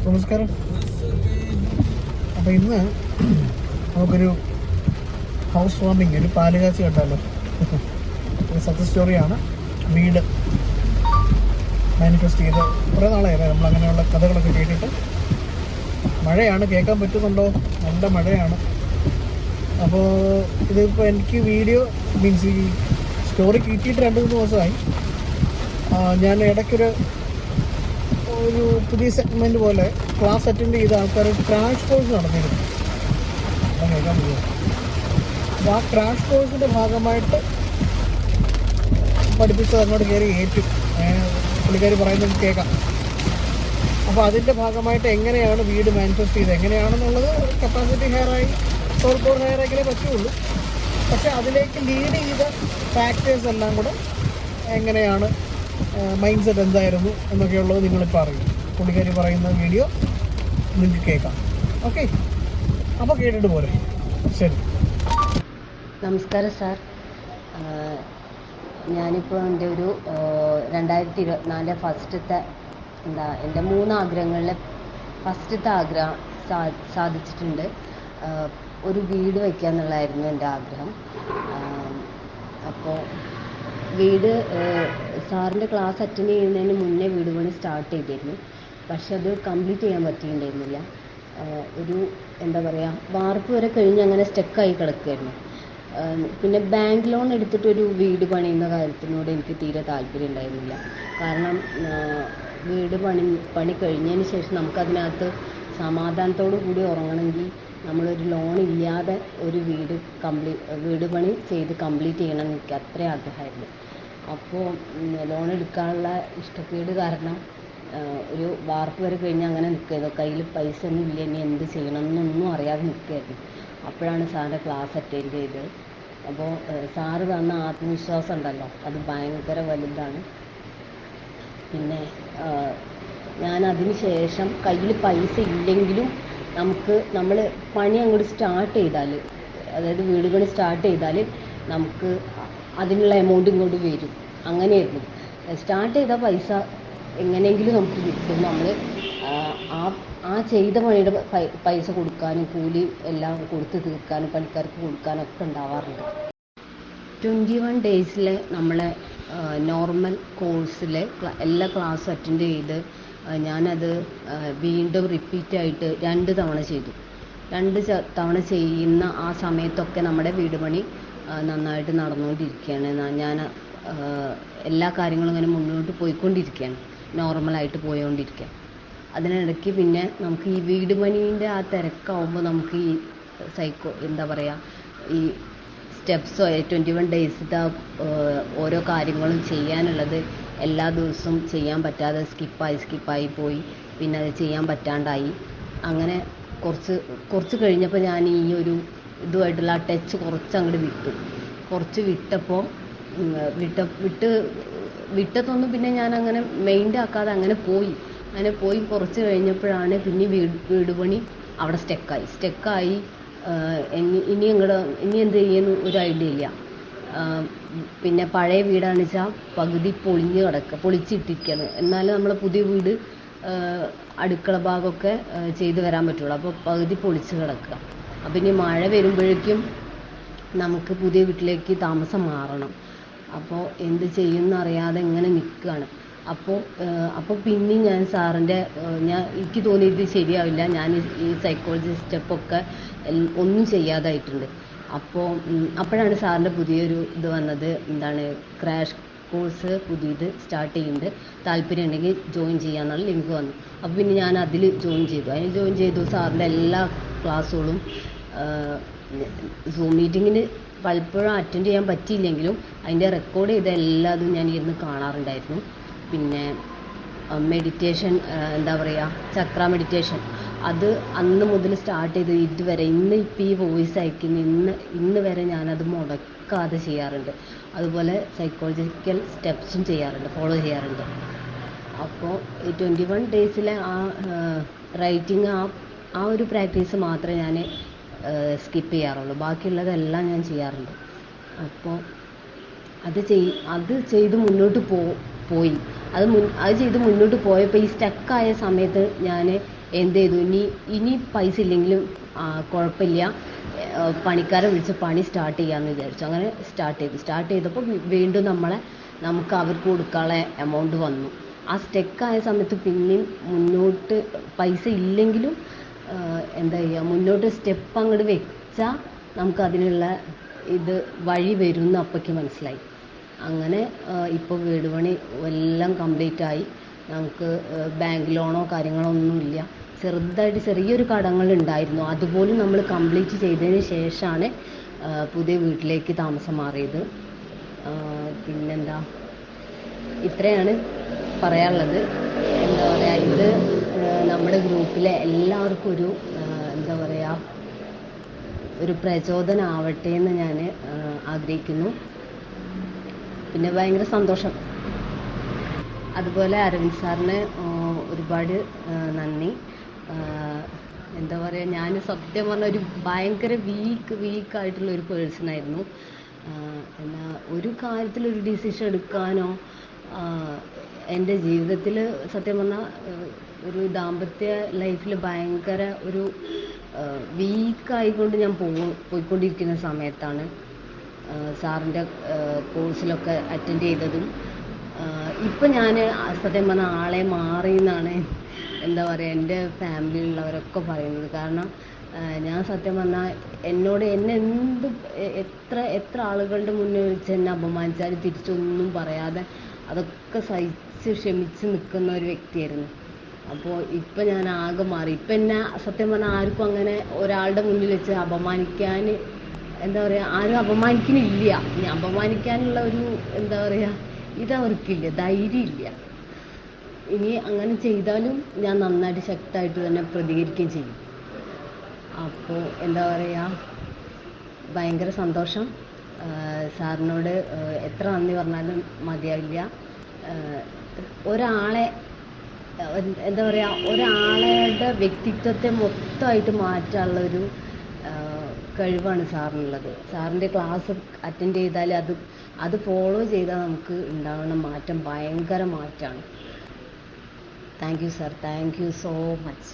നമസ്കാരം. അപ്പോൾ ഇന്ന് നമുക്കൊരു ഹൗസ് വാമിങ്, ഒരു പാലുകാച്ചി കണ്ടാലോ. ഒരു സക്സസ് സ്റ്റോറിയാണ്. വീട് മാനിഫെസ്റ്റ് ചെയ്ത് കുറേ നാളായില്ലേ നമ്മളങ്ങനെയുള്ള കഥകളൊക്കെ കേട്ടിട്ട്. മഴയാണ്, കേൾക്കാൻ പറ്റുന്നുണ്ടോ? നല്ല മഴയാണ്. അപ്പോൾ ഇതിപ്പോൾ എനിക്ക് വീഡിയോ മീൻസ് ഈ സ്റ്റോറി കിട്ടിയിട്ട് 2-3 ദിവസമായി. ഞാൻ ഇടയ്ക്കൊരു പുതിയ സെഗ്മെൻറ്റ് പോലെ ക്ലാസ് അറ്റൻഡ് ചെയ്ത ആൾക്കാർ ക്രാഷ് കോഴ്സ് നടന്നിരുന്നു. അത് കേൾക്കാൻ പറ്റുമോ? അപ്പോൾ ആ ക്രാഷ് കോഴ്സിൻ്റെ ഭാഗമായിട്ട് പഠിപ്പിച്ചത് അങ്ങോട്ട് കയറി ഏറ്റു. പുള്ളിക്കാർ പറയുന്നത് കേൾക്കാം. അപ്പോൾ അതിൻ്റെ ഭാഗമായിട്ട് എങ്ങനെയാണ് വീട് മാനിഫെസ്റ്റ് ചെയ്തത്, എങ്ങനെയാണെന്നുള്ളത് കപ്പാസിറ്റി ഹെയറായി, സോൾ പവർ ഹെയറാക്കിയേ പറ്റുള്ളൂ. പക്ഷേ അതിലേക്ക് ലീഡ് ചെയ്ത ഫാക്ടേഴ്സ് എല്ലാം കൂടെ എങ്ങനെയാണ്, മൈൻഡ് സെറ്റ് എന്തായിരുന്നു എന്നൊക്കെയുള്ളത് നിങ്ങളിപ്പോൾ അറിയും. പുള്ളിക്കാരി പറയുന്ന വീഡിയോ നിങ്ങൾക്ക് കേൾക്കാം. ഓക്കെ, അപ്പോൾ കേട്ടിട്ട് പോരെ. ശരി. നമസ്കാരം സാർ. ഞാനിപ്പോൾ എൻ്റെ ഒരു 2024 ഫസ്റ്റത്തെ എൻ്റെ 3 ആഗ്രഹങ്ങളിലെ ഫസ്റ്റത്തെ ആഗ്രഹം സാധിച്ചിട്ടുണ്ട്. ഒരു വീട് വയ്ക്കുക എന്നുള്ളതായിരുന്നു എൻ്റെ ആഗ്രഹം. അപ്പോൾ വീട് സാറിൻ്റെ ക്ലാസ് അറ്റൻഡ് ചെയ്യുന്നതിന് മുന്നേ വീട് പണി സ്റ്റാർട്ട് ചെയ്തിരുന്നു. പക്ഷെ അത് കംപ്ലീറ്റ് ചെയ്യാൻ പറ്റിയിട്ടുണ്ടായിരുന്നില്ല. ഒരു എന്താ പറയുക, വാർപ്പ് വരെ കഴിഞ്ഞ് അങ്ങനെ സ്റ്റക്കായി കിടക്കുമായിരുന്നു. പിന്നെ ബാങ്ക് ലോൺ എടുത്തിട്ടൊരു വീട് പണിയുന്ന കാര്യത്തിനോട് എനിക്ക് തീരെ താല്പര്യം ഉണ്ടായിരുന്നില്ല. കാരണം വീട് പണി കഴിഞ്ഞതിന് ശേഷം നമുക്കതിനകത്ത് സമാധാനത്തോടു കൂടി ഉറങ്ങണമെങ്കിൽ നമ്മളൊരു ലോൺ ഇല്ലാതെ ഒരു വീട് പണി ചെയ്ത് കംപ്ലീറ്റ് ചെയ്യണം എന്ന് എനിക്ക് അത്രയും ആഗ്രഹമായിരുന്നു. അപ്പോൾ ലോൺ എടുക്കാനുള്ള ഇഷ്ടക്കേട് കാരണം ഒരു വാർപ്പ് വരെ കഴിഞ്ഞ് അങ്ങനെ നിൽക്കുകയായിരുന്നു. കയ്യിൽ പൈസ ഒന്നും ഇല്ല, ഇനി എന്ത് ചെയ്യണം എന്നൊന്നും അറിയാതെ നിൽക്കുകയായിരുന്നു. അപ്പോഴാണ് സാറിൻ്റെ ക്ലാസ് അറ്റൻഡ് ചെയ്തത്. അപ്പോൾ സാറ് തന്ന ആത്മവിശ്വാസം ഉണ്ടല്ലോ, അത് ഭയങ്കര വലുതാണ്. പിന്നെ ഞാൻ അതിന് ശേഷം കയ്യിൽ പൈസ ഇല്ലെങ്കിലും നമ്മൾ പണി അങ്ങോട്ട് സ്റ്റാർട്ട് ചെയ്താൽ, അതായത് വീട് പണി സ്റ്റാർട്ട് ചെയ്താൽ നമുക്ക് അതിനുള്ള എമൗണ്ട് ഇങ്ങോട്ട് വരും. അങ്ങനെയായിരുന്നു. സ്റ്റാർട്ട് ചെയ്ത പൈസ എങ്ങനെയെങ്കിലും നമുക്ക് കിട്ടും. നമ്മൾ ആ ചെയ്ത പണിയുടെ പൈസ കൊടുക്കാനും കൂലി എല്ലാം കൊടുത്ത് തീർക്കാനും പണിക്കാർക്ക് കൊടുക്കാനൊക്കെ ഉണ്ടാവാറുണ്ട്. 21 ഡേയ്സിലെ നമ്മളെ നോർമൽ കോഴ്സിലെ എല്ലാ ക്ലാസ്സും അറ്റൻഡ് ചെയ്ത് ഞാനത് വീണ്ടും റിപ്പീറ്റായിട്ട് 2 തവണ ചെയ്തു. 2 തവണ ചെയ്യുന്ന ആ സമയത്തൊക്കെ നമ്മുടെ വീട് പണി നന്നായിട്ട് നടന്നുകൊണ്ടിരിക്കുകയാണ്. ഞാൻ എല്ലാ കാര്യങ്ങളും ഇങ്ങനെ മുന്നോട്ട് പോയിക്കൊണ്ടിരിക്കുകയാണ്, നോർമലായിട്ട് പോയിക്കൊണ്ടിരിക്കുക. അതിനിടയ്ക്ക് പിന്നെ നമുക്ക് ഈ വീട് പണീൻ്റെ ആ തിരക്കാവുമ്പോൾ നമുക്ക് ഈ എന്താ പറയുക, ഈ സ്റ്റെപ്സോ 21 ഡേയ്സിൻ്റെ ഓരോ കാര്യങ്ങളും ചെയ്യാനുള്ളത് എല്ലാ ദിവസവും ചെയ്യാൻ പറ്റാതെ സ്കിപ്പായി പോയി. പിന്നെ അത് ചെയ്യാൻ പറ്റാണ്ടായി. അങ്ങനെ കുറച്ച് കഴിഞ്ഞപ്പോൾ ഞാൻ ഈ ഒരു ഇതുമായിട്ടുള്ള ആ ടച്ച് കുറച്ച് വിട്ടപ്പോൾ വിട്ടതൊന്നും പിന്നെ ഞാൻ അങ്ങനെ മൈൻഡ് ആക്കാതെ അങ്ങനെ പോയി കുറച്ച് കഴിഞ്ഞപ്പോഴാണ് പിന്നെ വീട് പണി അവിടെ സ്റ്റെക്കായി. ഇനി എന്ത് ചെയ്യുന്ന ഒരു ഐഡിയ ഇല്ല. പിന്നെ പഴയ വീടാണെന്ന് വെച്ചാൽ പകുതി പൊളിച്ചിട്ടിരിക്കുകയാണ്. എന്നാലും നമ്മളെ പുതിയ വീട് അടുക്കള ഭാഗമൊക്കെ ചെയ്ത് വരാൻ പറ്റുള്ളൂ. അപ്പോൾ പകുതി പൊളിച്ച് കിടക്കുക. അപ്പം ഇനി മഴ വരുമ്പോഴേക്കും നമുക്ക് പുതിയ വീട്ടിലേക്ക് താമസം മാറണം. അപ്പോൾ എന്ത് ചെയ്യുമെന്നറിയാതെ ഇങ്ങനെ നിൽക്കുകയാണ്. അപ്പോൾ പിന്നെ ഞാൻ സാറിൻ്റെ എനിക്ക് തോന്നി ഇത് ശരിയാവില്ല, ഞാൻ ഈ സൈക്കോളജി സ്റ്റെപ്പൊക്കെ ഒന്നും ചെയ്യാതായിട്ടുണ്ട്. അപ്പോഴാണ് സാറിൻ്റെ പുതിയൊരു ഇത് വന്നത്. ക്രാഷ് കോഴ്സ് പുതിയത് സ്റ്റാർട്ട് ചെയ്യുന്നുണ്ട്, താല്പര്യം ഉണ്ടെങ്കിൽ ജോയിൻ ചെയ്യാന്നുള്ള ലിങ്ക് വന്നു. അപ്പോൾ പിന്നെ ഞാൻ അതിൽ ജോയിൻ ചെയ്തു. സാറിൻ്റെ എല്ലാ ക്ലാസ്സുകളും സൂം മീറ്റിങ്ങിന് പലപ്പോഴും അറ്റൻഡ് ചെയ്യാൻ പറ്റിയില്ലെങ്കിലും അതിൻ്റെ റെക്കോർഡ് ചെയ്ത എല്ലാതും ഞാൻ ഇരുന്ന് കാണാറുണ്ടായിരുന്നു. പിന്നെ മെഡിറ്റേഷൻ, എന്താ പറയുക, ചക്ര മെഡിറ്റേഷൻ, അത് അന്ന് മുതൽ സ്റ്റാർട്ട് ചെയ്ത് ഇതുവരെ ഇപ്പോൾ ഈ വോയിസ് അയക്കുന്ന ഇന്ന് വരെ ഞാനത് മുടക്കാതെ ചെയ്യാറുണ്ട്. അതുപോലെ സൈക്കോളജിക്കൽ സ്റ്റെപ്സും ഫോളോ ചെയ്യാറുണ്ട്. അപ്പോൾ ഈ 21 ഡേയ്സിലെ ആ റൈറ്റിംഗ് ആ ഒരു പ്രാക്ടീസ് മാത്രമേ ഞാൻ സ്കിപ്പ് ചെയ്യാറുള്ളൂ. ബാക്കിയുള്ളതെല്ലാം ഞാൻ ചെയ്യാറുണ്ട്. അപ്പോൾ അത് ചെയ്ത് മുന്നോട്ട് പോയി. അത് ചെയ്ത് മുന്നോട്ട് പോയപ്പോൾ ഈ സ്റ്റക്കായ സമയത്ത് ഞാൻ എന്ത് ചെയ്തു, ഇനി പൈസ ഇല്ലെങ്കിലും കുഴപ്പമില്ല, പണിക്കാരെ വിളിച്ച് പണി സ്റ്റാർട്ട് ചെയ്യാമെന്ന് വിചാരിച്ചു. അങ്ങനെ സ്റ്റാർട്ട് ചെയ്തപ്പോൾ വീണ്ടും നമുക്ക് അവർക്ക് കൊടുക്കാനുള്ള എമൗണ്ട് വന്നു. ആ സ്റ്റക്കായ സമയത്ത് പിന്നെയും മുന്നോട്ട് പൈസ ഇല്ലെങ്കിലും എന്താ ചെയ്യുക, മുന്നോട്ട് സ്റ്റെപ്പ് അങ്ങോട്ട് വെച്ചാൽ നമുക്കതിനുള്ള വഴി വരും എന്ന് അപ്പയ്ക്ക് മനസ്സിലായി. അങ്ങനെ ഇപ്പോൾ വീട് പണി എല്ലാം കംപ്ലീറ്റ് ആയി. നമുക്ക് ബാങ്ക് ലോണോ കാര്യങ്ങളോ ഒന്നുമില്ല. ചെറുതായിട്ട് ചെറിയൊരു കടങ്ങളുണ്ടായിരുന്നു, അതുപോലും നമ്മൾ കംപ്ലീറ്റ് ചെയ്തതിന് ശേഷമാണ് പുതിയ വീട്ടിലേക്ക് താമസം മാറിയത്. പിന്നെന്താ, ഇത്രയാണ് പറയാനുള്ളത്. എന്താ പറയുക, ഇത് നമ്മുടെ ഗ്രൂപ്പിലെ എല്ലാവർക്കും എന്താ പറയുക, ഒരു പ്രചോദനമാവട്ടെ എന്ന് ഞാൻ ആഗ്രഹിക്കുന്നു. പിന്നെ ഭയങ്കര സന്തോഷം. അതുപോലെ അരവിന്ദ് സാറിന് ഒരുപാട് നന്ദി. എന്താ പറയുക, ഞാൻ സത്യം പറഞ്ഞ ഒരു ഭയങ്കര വീക്കായിട്ടുള്ള ഒരു പേഴ്സണായിരുന്നു. എന്നാൽ ഒരു കാര്യത്തിലൊരു ഡിസിഷൻ എടുക്കാനോ എൻ്റെ ജീവിതത്തിൽ സത്യം പറഞ്ഞാൽ ഒരു ദാമ്പത്യ ലൈഫിൽ ഭയങ്കര ഒരു വീക്കായിക്കൊണ്ട് ഞാൻ പോയിക്കൊണ്ടിരിക്കുന്ന സമയത്താണ് സാറിൻ്റെ കോഴ്സിലൊക്കെ അറ്റൻഡ് ചെയ്തതും. ഇപ്പം ഞാൻ സത്യം പറഞ്ഞാൽ ആളെ മാറിയെന്നാണ് എന്താ പറയുക എൻ്റെ ഫാമിലിയിലുള്ളവരൊക്കെ പറയുന്നത്. കാരണം ഞാൻ സത്യം പറഞ്ഞാൽ എന്നെ എത്ര ആളുകളുടെ മുന്നിൽ വെച്ച് എന്നെ അപമാനിച്ചാൽ തിരിച്ചൊന്നും പറയാതെ അതൊക്കെ സഹിച്ച് ക്ഷമിച്ച് നിൽക്കുന്ന ഒരു വ്യക്തിയായിരുന്നു. അപ്പോൾ ഇപ്പം ഞാൻ ആകെ മാറി. ഇപ്പം എന്നെ സത്യം പറഞ്ഞാൽ ആർക്കും അങ്ങനെ ഒരാളുടെ മുന്നിൽ വെച്ച് അപമാനിക്കാൻ എന്താ പറയുക, ആരും അപമാനിക്കുന്നില്ല. ഇനി അപമാനിക്കാനുള്ള ഒരു എന്താ പറയുക ഇതവർക്കില്ല, ധൈര്യമില്ല. ഇനി അങ്ങനെ ചെയ്താലും ഞാൻ നന്നായിട്ട് ശക്തമായിട്ട് തന്നെ പ്രതികരിക്കുകയും ചെയ്യും. അപ്പോൾ എന്താ പറയുക, ഭയങ്കര സന്തോഷം. സാറിനോട് എത്ര നന്ദി പറഞ്ഞാലും മതിയാവില്ല. ഒരാളെ എന്താ പറയുക, ഒരാളുടെ വ്യക്തിത്വത്തെ മൊത്തമായിട്ട് മാറ്റാനുള്ളൊരു കഴിവാണ് സാറിനുള്ളത്. സാറിൻ്റെ ക്ലാസ് അറ്റൻഡ് ചെയ്താൽ അത് ഫോളോ ചെയ്താൽ നമുക്ക് ഉണ്ടാകുന്ന മാറ്റം ഭയങ്കര മാറ്റമാണ്. Thank you sir, thank you so much.